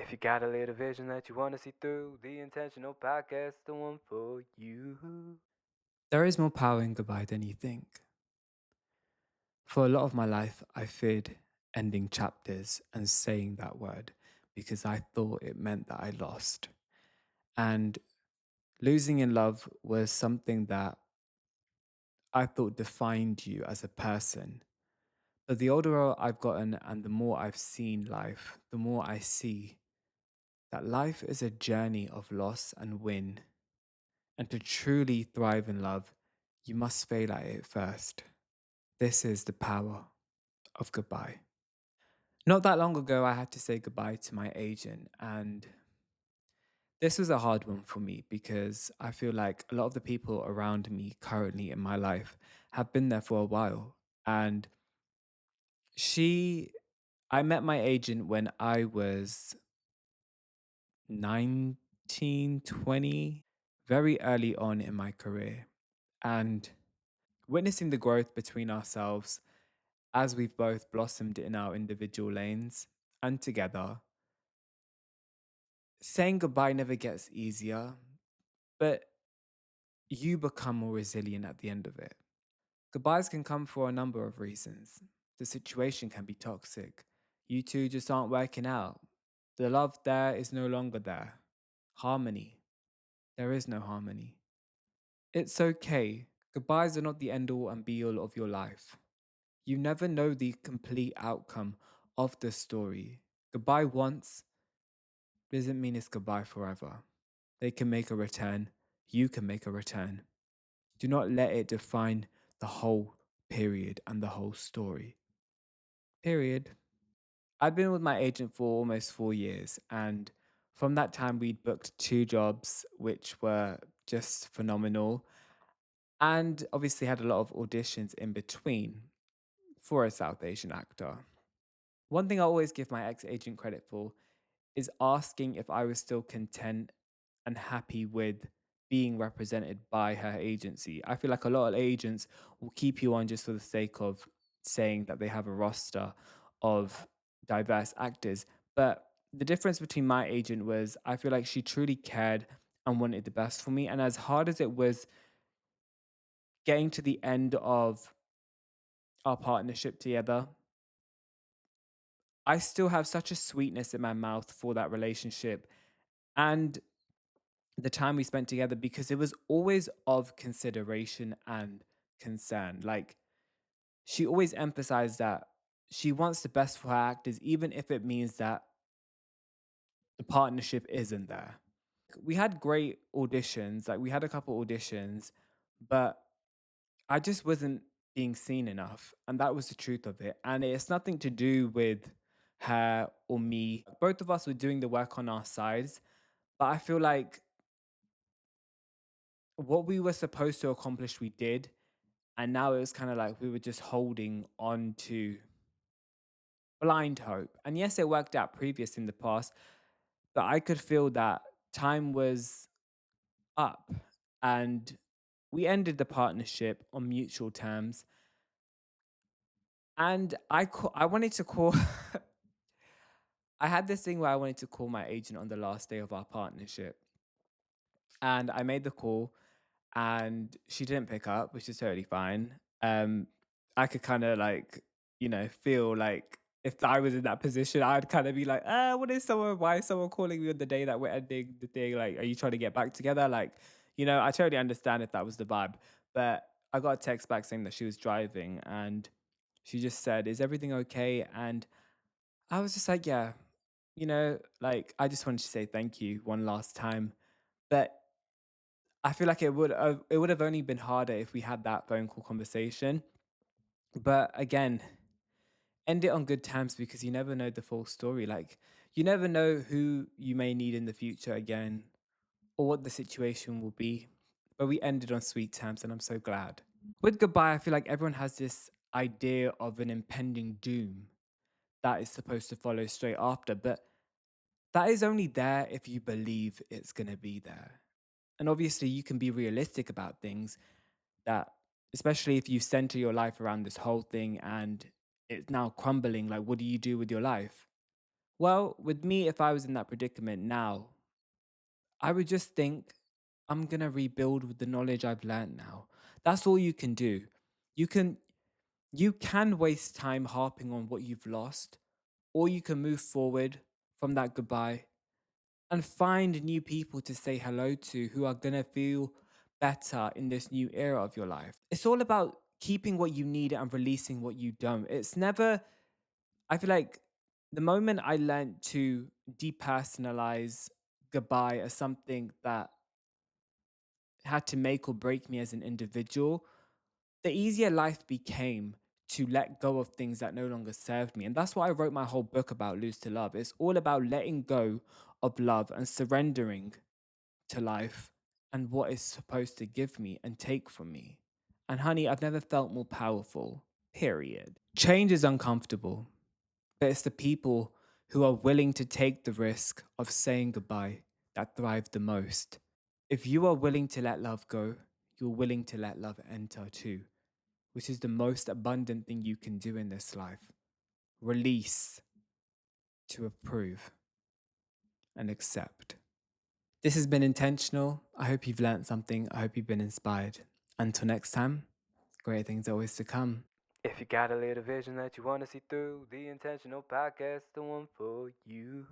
If you got a little vision that you want to see through, the intentional podcast, the one for you. There is more power in goodbye than you think. For a lot of my life, I feared ending chapters and saying that word because I thought it meant that I lost. And losing in love was something that I thought defined you as a person. But the older I've gotten and the more I've seen life, the more I see that life is a journey of loss and win. And to truly thrive in love, you must fail at it first. This is the power of goodbye. Not that long ago, I had to say goodbye to my agent, and this was a hard one for me because I feel like a lot of the people around me currently in my life have been there for a while. And she, I met my agent when I was 19, 20, very early on in my career. And witnessing the growth between ourselves as we've both blossomed in our individual lanes and together, saying goodbye never gets easier, but you become more resilient at the end of it. Goodbyes can come for a number of reasons. The situation can be toxic. You two just aren't working out. The love there is no longer there. Harmony. There is no harmony. It's okay. Goodbyes are not the end all and be all of your life. You never know the complete outcome of the story. Goodbye once doesn't mean it's goodbye forever. They can make a return. You can make a return. Do not let it define the whole period and the whole story. Period. I'd been with my agent for almost 4 years, and from that time, we'd booked two jobs, which were just phenomenal, and obviously had a lot of auditions in between for a South Asian actor. One thing I always give my ex agent credit for is asking if I was still content and happy with being represented by her agency. I feel like a lot of agents will keep you on just for the sake of saying that they have a roster of diverse actors. But the difference between my agent was I feel like she truly cared and wanted the best for me. And as hard as it was getting to the end of our partnership together, I still have such a sweetness in my mouth for that relationship and the time we spent together because it was always of consideration and concern. Like, she always emphasized that she wants the best for her actors, even if it means that the partnership isn't there. We had great auditions, like, we had a couple auditions, but I just wasn't being seen enough. And that was the truth of it. And it's nothing to do with her or me. Both of us were doing the work on our sides. But I feel like what we were supposed to accomplish, we did. And now it was kind of like we were just holding on to blind hope. And yes, it worked out previous in the past, but I could feel that time was up and we ended the partnership on mutual terms. And I wanted to call I had this thing where I wanted to call my agent on the last day of our partnership. And I made the call and she didn't pick up, which is totally fine. I could kind of like, feel like if I was in that position, I'd kind of be like, why is someone calling me on the day that we're ending the thing? Like, are you trying to get back together? Like, I totally understand if that was the vibe. But I got a text back saying that she was driving and she just said, "Is everything okay?" And I was just like, "Yeah, like I just wanted to say thank you one last time." But I feel like it would have only been harder if we had that phone call conversation. But again, end it on good terms because you never know the full story. Like, you never know who you may need in the future again or what the situation will be. But we ended on sweet terms and I'm so glad. With goodbye, I feel like everyone has this idea of an impending doom that is supposed to follow straight after, but that is only there if you believe it's going to be there. And obviously, you can be realistic about things that, especially if you center your life around this whole thing and it's now crumbling, like, what do you do with your life? Well, with me, if I was in that predicament now, I would just think, I'm going to rebuild with the knowledge I've learned now. That's all you can do. You can you can waste time harping on what you've lost, or you can move forward from that goodbye and find new people to say hello to who are going to feel better in this new era of your life. It's all about keeping what you need and releasing what you don't. It's never, I feel like the moment I learned to depersonalize goodbye as something that had to make or break me as an individual, the easier life became to let go of things that no longer served me. And that's why I wrote my whole book about Lose to Love. It's all about letting go of love and surrendering to life and what it's supposed to give me and take from me. And honey, I've never felt more powerful, period. Change is uncomfortable, but it's the people who are willing to take the risk of saying goodbye that thrive the most. If you are willing to let love go, you're willing to let love enter too, which is the most abundant thing you can do in this life. Release to approve and accept. This has been intentional. I hope you've learned something. I hope you've been inspired. Until next time, great things are always to come. If you got a little vision that you want to see through, the Intentional Podcast, the one for you.